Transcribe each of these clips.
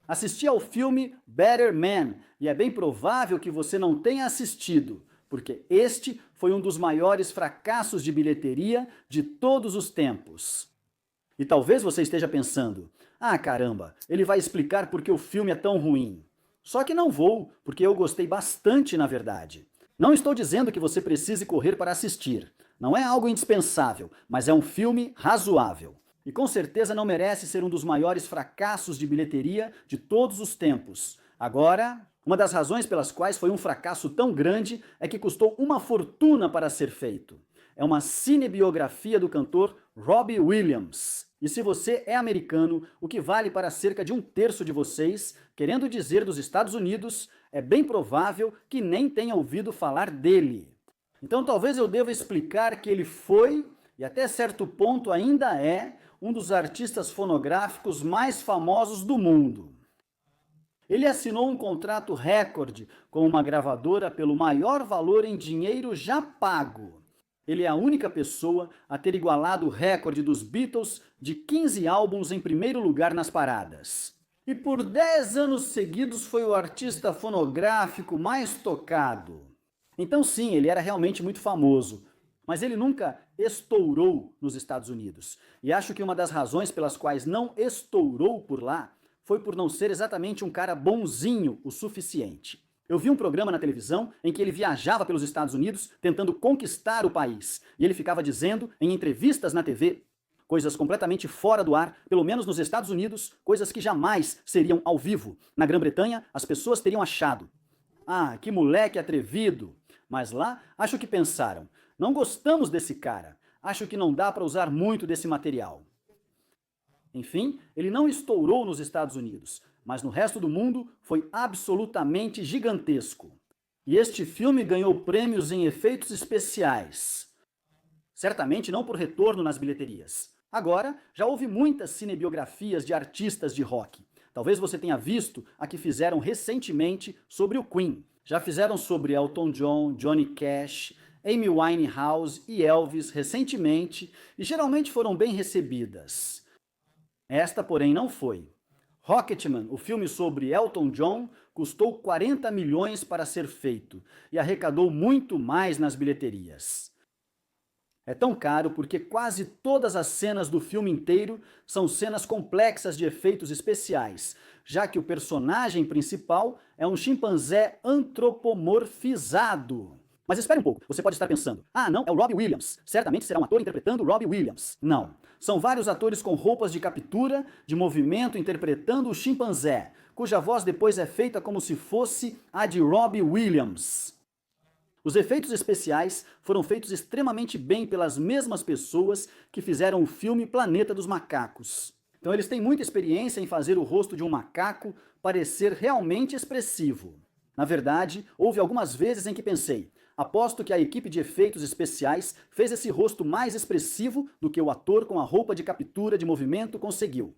Assisti ao filme Better Man e é bem provável que você não tenha assistido, porque este foi um dos maiores fracassos de bilheteria de todos os tempos. E talvez você esteja pensando, ah caramba, ele vai explicar por que o filme é tão ruim. Só que não vou, porque eu gostei bastante na verdade. Não estou dizendo que você precise correr para assistir. Não é algo indispensável, mas é um filme razoável. E com certeza não merece ser um dos maiores fracassos de bilheteria de todos os tempos. Agora, uma das razões pelas quais foi um fracasso tão grande é que custou uma fortuna para ser feito. É uma cinebiografia do cantor Robbie Williams. E se você é americano, o que vale para cerca de um terço de vocês, querendo dizer dos Estados Unidos, é bem provável que nem tenha ouvido falar dele. Então talvez eu deva explicar que ele foi, e até certo ponto ainda é, um dos artistas fonográficos mais famosos do mundo. Ele assinou um contrato recorde com uma gravadora pelo maior valor em dinheiro já pago. Ele é a única pessoa a ter igualado o recorde dos Beatles de 15 álbuns em primeiro lugar nas paradas. E por 10 anos seguidos foi o artista fonográfico mais tocado. Então sim, ele era realmente muito famoso, mas ele nunca estourou nos Estados Unidos. E acho que uma das razões pelas quais não estourou por lá foi por não ser exatamente um cara bonzinho o suficiente. Eu vi um programa na televisão em que ele viajava pelos Estados Unidos tentando conquistar o país. E ele ficava dizendo, em entrevistas na TV, coisas completamente fora do ar, pelo menos nos Estados Unidos, coisas que jamais seriam ao vivo. Na Grã-Bretanha, as pessoas teriam achado: ah, que moleque atrevido! Mas lá, acho que pensaram: não gostamos desse cara, acho que não dá para usar muito desse material. Enfim, ele não estourou nos Estados Unidos, mas no resto do mundo foi absolutamente gigantesco. E este filme ganhou prêmios em efeitos especiais. Certamente não por retorno nas bilheterias. Agora, já houve muitas cinebiografias de artistas de rock. Talvez você tenha visto a que fizeram recentemente sobre o Queen. Já fizeram sobre Elton John, Johnny Cash, Amy Winehouse e Elvis recentemente, e geralmente foram bem recebidas. Esta, porém, não foi. Rocketman, o filme sobre Elton John, custou 40 milhões para ser feito e arrecadou muito mais nas bilheterias. É tão caro porque quase todas as cenas do filme inteiro são cenas complexas de efeitos especiais, já que o personagem principal é um chimpanzé antropomorfizado. Mas espere um pouco, você pode estar pensando, ah não, é o Robbie Williams, certamente será um ator interpretando o Robbie Williams. Não, são vários atores com roupas de captura, de movimento interpretando o chimpanzé, cuja voz depois é feita como se fosse a de Robbie Williams. Os efeitos especiais foram feitos extremamente bem pelas mesmas pessoas que fizeram o filme Planeta dos Macacos. Então eles têm muita experiência em fazer o rosto de um macaco parecer realmente expressivo. Na verdade, houve algumas vezes em que pensei, aposto que a equipe de efeitos especiais fez esse rosto mais expressivo do que o ator com a roupa de captura de movimento conseguiu.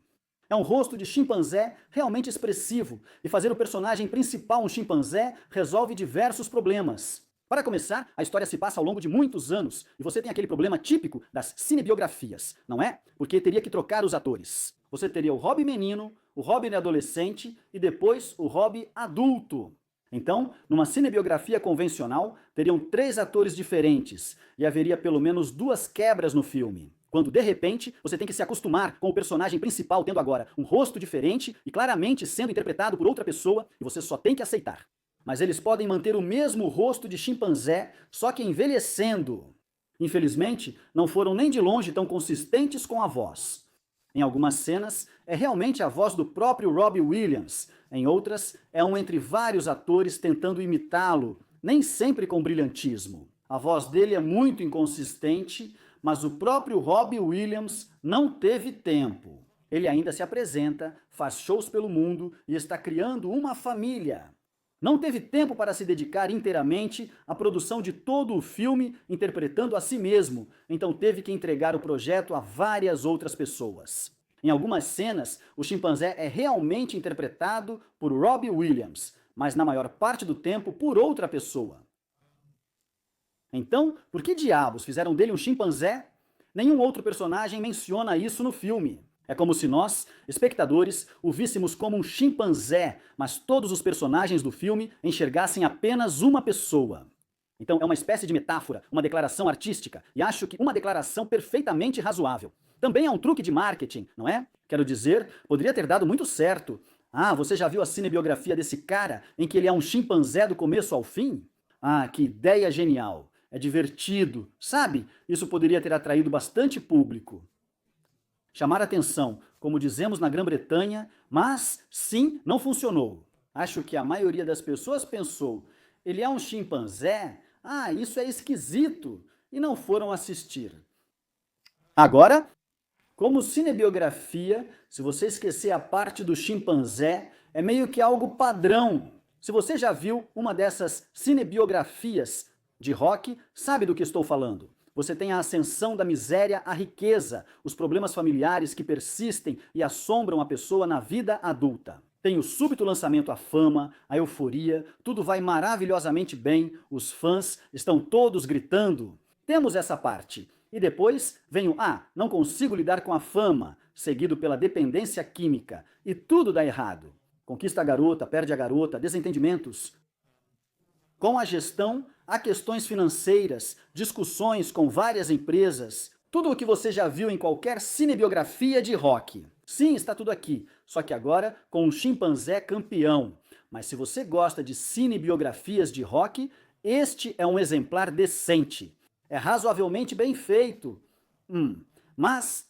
É um rosto de chimpanzé realmente expressivo, e fazer o personagem principal um chimpanzé resolve diversos problemas. Para começar, a história se passa ao longo de muitos anos, e você tem aquele problema típico das cinebiografias, não é? Porque teria que trocar os atores. Você teria o Robbie menino, o Robbie adolescente e depois o Robbie adulto. Então, numa cinebiografia convencional, teriam 3 atores diferentes e haveria pelo menos 2 quebras no filme. Quando, de repente, você tem que se acostumar com o personagem principal tendo agora um rosto diferente e claramente sendo interpretado por outra pessoa, e você só tem que aceitar. Mas eles podem manter o mesmo rosto de chimpanzé, só que envelhecendo. Infelizmente, não foram nem de longe tão consistentes com a voz. Em algumas cenas, é realmente a voz do próprio Robbie Williams. Em outras, é um entre vários atores tentando imitá-lo, nem sempre com brilhantismo. A voz dele é muito inconsistente, mas o próprio Robbie Williams não teve tempo. Ele ainda se apresenta, faz shows pelo mundo e está criando uma família. Não teve tempo para se dedicar inteiramente à produção de todo o filme interpretando a si mesmo, então teve que entregar o projeto a várias outras pessoas. Em algumas cenas, o chimpanzé é realmente interpretado por Robbie Williams, mas na maior parte do tempo por outra pessoa. Então, por que diabos fizeram dele um chimpanzé? Nenhum outro personagem menciona isso no filme. É como se nós, espectadores, o víssemos como um chimpanzé, mas todos os personagens do filme enxergassem apenas uma pessoa. Então é uma espécie de metáfora, uma declaração artística, e acho que uma declaração perfeitamente razoável. Também é um truque de marketing, não é? Quero dizer, poderia ter dado muito certo. Ah, você já viu a cinebiografia desse cara, em que ele é um chimpanzé do começo ao fim? Ah, que ideia genial! É divertido, sabe? Isso poderia ter atraído bastante público. Chamar atenção, como dizemos na Grã-Bretanha, mas sim, não funcionou. Acho que a maioria das pessoas pensou, ele é um chimpanzé? Ah, isso é esquisito! E não foram assistir. Agora, como cinebiografia, se você esquecer a parte do chimpanzé, é meio que algo padrão. Se você já viu uma dessas cinebiografias de rock, sabe do que estou falando. Você tem a ascensão da miséria à riqueza, os problemas familiares que persistem e assombram a pessoa na vida adulta. Tem o súbito lançamento à fama, a euforia, tudo vai maravilhosamente bem, os fãs estão todos gritando. Temos essa parte. E depois vem o não consigo lidar com a fama, seguido pela dependência química, e tudo dá errado. Conquista a garota, perde a garota, desentendimentos. Com a gestão, há questões financeiras, discussões com várias empresas, tudo o que você já viu em qualquer cinebiografia de rock. Sim, está tudo aqui, só que agora com um chimpanzé campeão. Mas se você gosta de cinebiografias de rock, este é um exemplar decente. É razoavelmente bem feito. Mas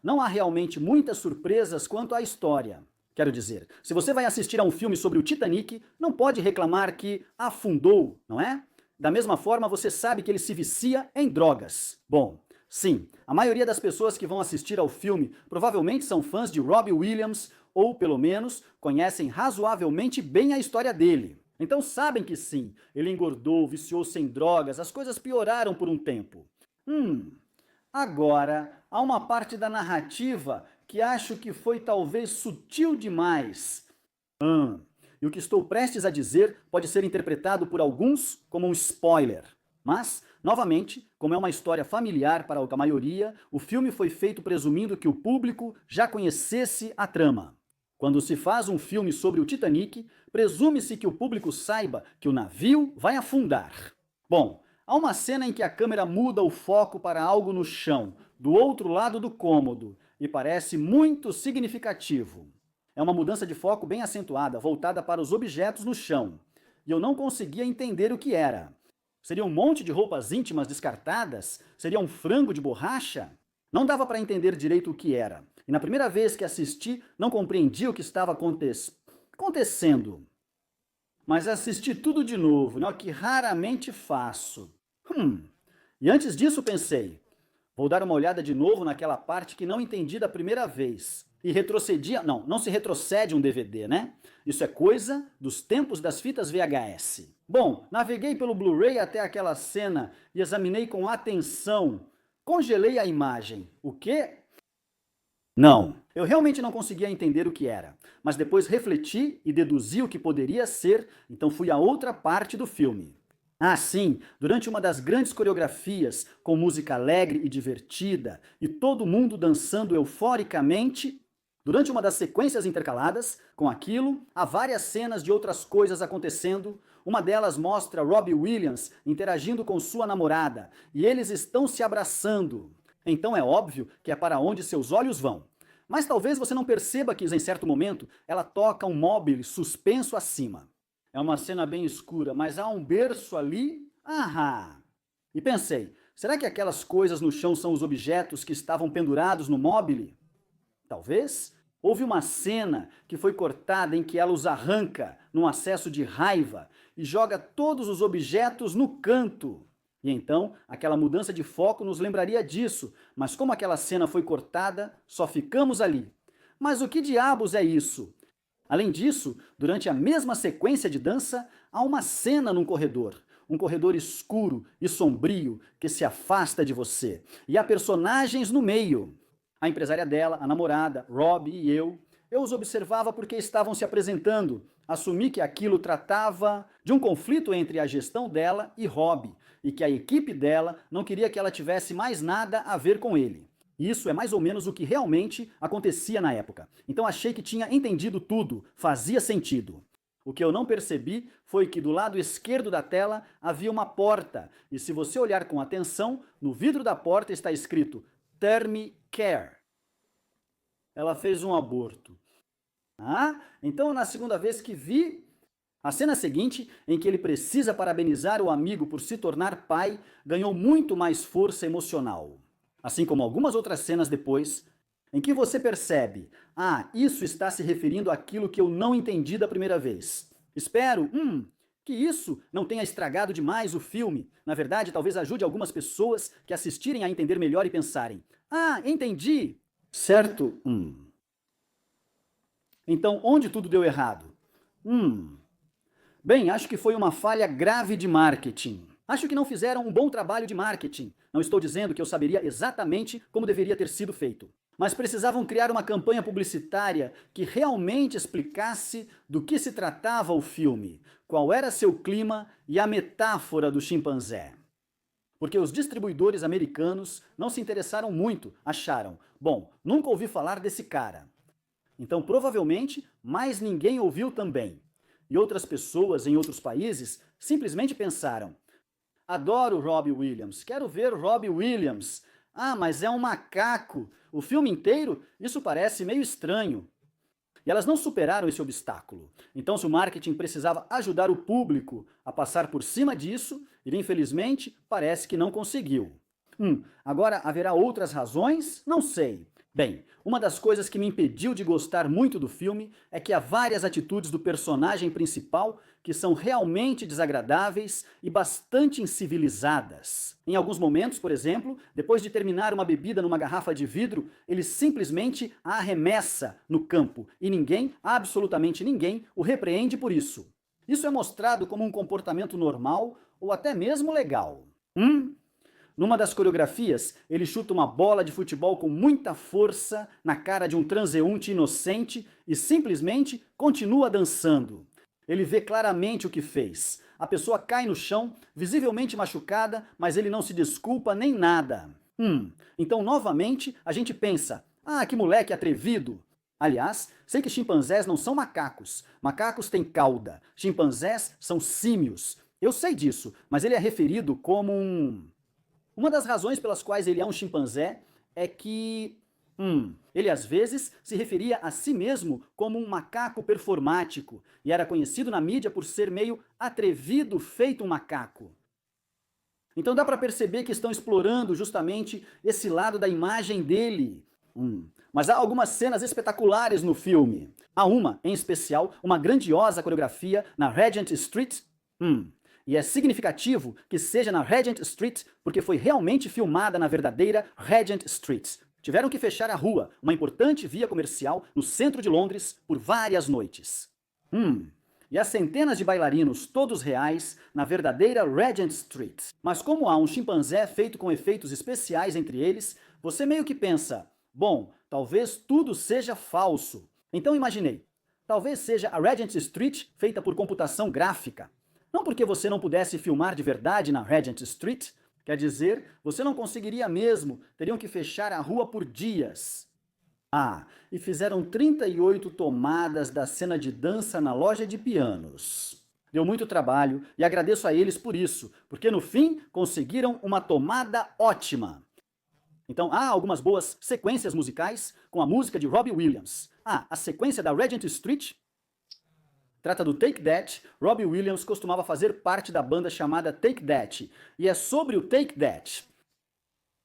não há realmente muitas surpresas quanto à história. Quero dizer, se você vai assistir a um filme sobre o Titanic, não pode reclamar que afundou, não é? Da mesma forma, você sabe que ele se vicia em drogas. Bom, sim, a maioria das pessoas que vão assistir ao filme provavelmente são fãs de Robbie Williams ou, pelo menos, conhecem razoavelmente bem a história dele. Então sabem que sim, ele engordou, viciou-se em drogas, as coisas pioraram por um tempo. Agora, há uma parte da narrativa que acho que foi talvez sutil demais. E o que estou prestes a dizer pode ser interpretado por alguns como um spoiler. Mas, novamente, como é uma história familiar para a maioria, o filme foi feito presumindo que o público já conhecesse a trama. Quando se faz um filme sobre o Titanic, presume-se que o público saiba que o navio vai afundar. Bom, há uma cena em que a câmera muda o foco para algo no chão, do outro lado do cômodo, e parece muito significativo. É uma mudança de foco bem acentuada, voltada para os objetos no chão. E eu não conseguia entender o que era. Seria um monte de roupas íntimas descartadas? Seria um frango de borracha? Não dava para entender direito o que era. E na primeira vez que assisti, não compreendi o que estava acontecendo. Mas assisti tudo de novo, o que raramente faço. E antes disso pensei, vou dar uma olhada de novo naquela parte que não entendi da primeira vez. E retrocedi, não se retrocede um DVD, né? Isso é coisa dos tempos das fitas VHS. Bom, naveguei pelo Blu-ray até aquela cena e examinei com atenção. Congelei a imagem. O quê? Não, eu realmente não conseguia entender o que era, mas depois refleti e deduzi o que poderia ser, então fui a outra parte do filme. Sim, durante uma das grandes coreografias, com música alegre e divertida, e todo mundo dançando euforicamente, durante uma das sequências intercaladas, com aquilo, há várias cenas de outras coisas acontecendo. Uma delas mostra Robbie Williams interagindo com sua namorada, e eles estão se abraçando. Então é óbvio que é para onde seus olhos vão. Mas talvez você não perceba que, em certo momento, ela toca um móvel suspenso acima. É uma cena bem escura, mas há um berço ali. E pensei, será que aquelas coisas no chão são os objetos que estavam pendurados no móvel? Talvez. Houve uma cena que foi cortada em que ela os arranca num acesso de raiva e joga todos os objetos no canto. E então, aquela mudança de foco nos lembraria disso, mas como aquela cena foi cortada, só ficamos ali. Mas o que diabos é isso? Além disso, durante a mesma sequência de dança, há uma cena num corredor. Um corredor escuro e sombrio que se afasta de você. E há personagens no meio. A empresária dela, a namorada, Robbie e eu os observava porque estavam se apresentando. Assumi que aquilo tratava de um conflito entre a gestão dela e Robbie, e que a equipe dela não queria que ela tivesse mais nada a ver com ele. E isso é mais ou menos o que realmente acontecia na época. Então achei que tinha entendido tudo, fazia sentido. O que eu não percebi foi que do lado esquerdo da tela havia uma porta, e se você olhar com atenção, no vidro da porta está escrito Term Care. Ela fez um aborto. Ah, então na segunda vez que vi, a cena seguinte, em que ele precisa parabenizar o amigo por se tornar pai, ganhou muito mais força emocional. Assim como algumas outras cenas depois, em que você percebe, isso está se referindo àquilo que eu não entendi da primeira vez. Espero, que isso não tenha estragado demais o filme. Na verdade, talvez ajude algumas pessoas que assistirem a entender melhor e pensarem, entendi. Certo, Então, onde tudo deu errado? Bem, acho que foi uma falha grave de marketing. Acho que não fizeram um bom trabalho de marketing. Não estou dizendo que eu saberia exatamente como deveria ter sido feito. Mas precisavam criar uma campanha publicitária que realmente explicasse do que se tratava o filme, qual era seu clima e a metáfora do chimpanzé. Porque os distribuidores americanos não se interessaram muito, acharam, bom, nunca ouvi falar desse cara. Então, provavelmente, mais ninguém ouviu também. E outras pessoas em outros países simplesmente pensaram, adoro Robbie Williams, quero ver Robbie Williams. Mas é um macaco. O filme inteiro, isso parece meio estranho. E elas não superaram esse obstáculo. Então, se o marketing precisava ajudar o público a passar por cima disso, ele infelizmente parece que não conseguiu. Agora, haverá outras razões? Não sei. Bem, uma das coisas que me impediu de gostar muito do filme é que há várias atitudes do personagem principal que são realmente desagradáveis e bastante incivilizadas. Em alguns momentos, por exemplo, depois de terminar uma bebida numa garrafa de vidro, ele simplesmente a arremessa no campo e ninguém, absolutamente ninguém, o repreende por isso. Isso é mostrado como um comportamento normal ou até mesmo legal. Numa das coreografias, ele chuta uma bola de futebol com muita força na cara de um transeunte inocente e simplesmente continua dançando. Ele vê claramente o que fez. A pessoa cai no chão, visivelmente machucada, mas ele não se desculpa nem nada. Então, novamente, a gente pensa, que moleque atrevido. Aliás, sei que chimpanzés não são macacos. Macacos têm cauda. Chimpanzés são símios. Eu sei disso, mas ele é referido como Uma das razões pelas quais ele é um chimpanzé é que ele às vezes se referia a si mesmo como um macaco performático e era conhecido na mídia por ser meio atrevido feito um macaco. Então dá para perceber que estão explorando justamente esse lado da imagem dele. Mas há algumas cenas espetaculares no filme. Há uma, em especial, uma grandiosa coreografia na Regent Street. E é significativo que seja na Regent Street porque foi realmente filmada na verdadeira Regent Street. Tiveram que fechar a rua, uma importante via comercial no centro de Londres, por várias noites. E há centenas de bailarinos, todos reais, na verdadeira Regent Street. Mas como há um chimpanzé feito com efeitos especiais entre eles, você meio que pensa, bom, talvez tudo seja falso. Então imaginei, talvez seja a Regent Street feita por computação gráfica. Não porque você não pudesse filmar de verdade na Regent Street, quer dizer, você não conseguiria mesmo, teriam que fechar a rua por dias. E fizeram 38 tomadas da cena de dança na loja de pianos. Deu muito trabalho e agradeço a eles por isso, porque no fim conseguiram uma tomada ótima. Então há algumas boas sequências musicais com a música de Robbie Williams. A sequência da Regent Street trata do Take That. Robbie Williams costumava fazer parte da banda chamada Take That, e é sobre o Take That.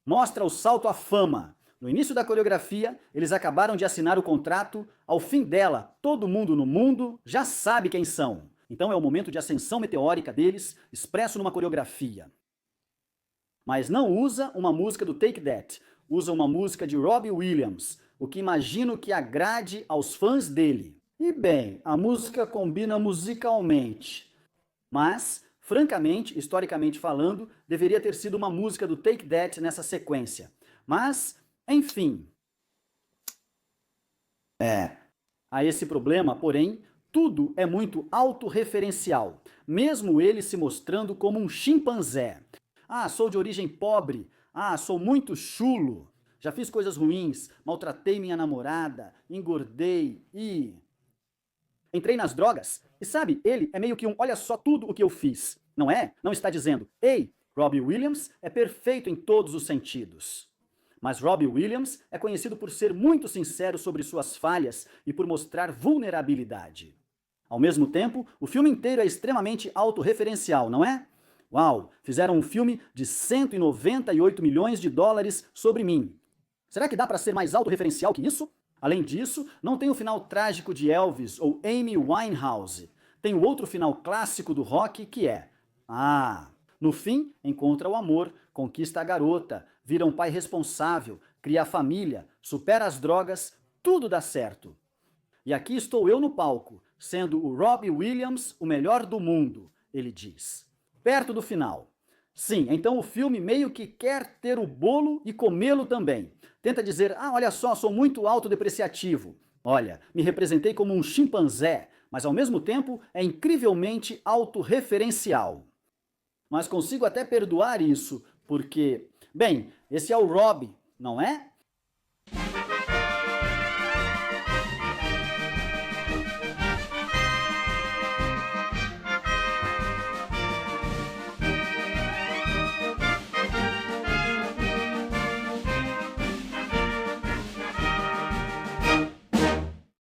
Mostra o salto à fama. No início da coreografia, eles acabaram de assinar o contrato, ao fim dela, todo mundo no mundo já sabe quem são. Então é o momento de ascensão meteórica deles, expresso numa coreografia. Mas não usa uma música do Take That, usa uma música de Robbie Williams, o que imagino que agrade aos fãs dele. E bem, a música combina musicalmente, mas, francamente, historicamente falando, deveria ter sido uma música do Take That nessa sequência. Mas, enfim. Há esse problema, porém, tudo é muito autorreferencial, mesmo ele se mostrando como um chimpanzé. Sou de origem pobre. Sou muito chulo. Já fiz coisas ruins, maltratei minha namorada, engordei e entrei nas drogas. E sabe, ele é meio que um olha só tudo o que eu fiz. Não é? Não está dizendo, ei, Robbie Williams é perfeito em todos os sentidos. Mas Robbie Williams é conhecido por ser muito sincero sobre suas falhas e por mostrar vulnerabilidade. Ao mesmo tempo, o filme inteiro é extremamente autorreferencial, não é? Uau, fizeram um filme de 198 milhões de dólares sobre mim. Será que dá para ser mais autorreferencial que isso? Além disso, não tem o final trágico de Elvis ou Amy Winehouse. Tem o outro final clássico do rock que é: no fim, encontra o amor, conquista a garota, vira um pai responsável, cria a família, supera as drogas, tudo dá certo. E aqui estou eu no palco, sendo o Robbie Williams o melhor do mundo, ele diz. Perto do final. Sim, então o filme meio que quer ter o bolo e comê-lo também. Tenta dizer, olha só, sou muito autodepreciativo. Olha, me representei como um chimpanzé, mas ao mesmo tempo é incrivelmente autorreferencial. Mas consigo até perdoar isso, porque, bem, esse é o Robbie, não é?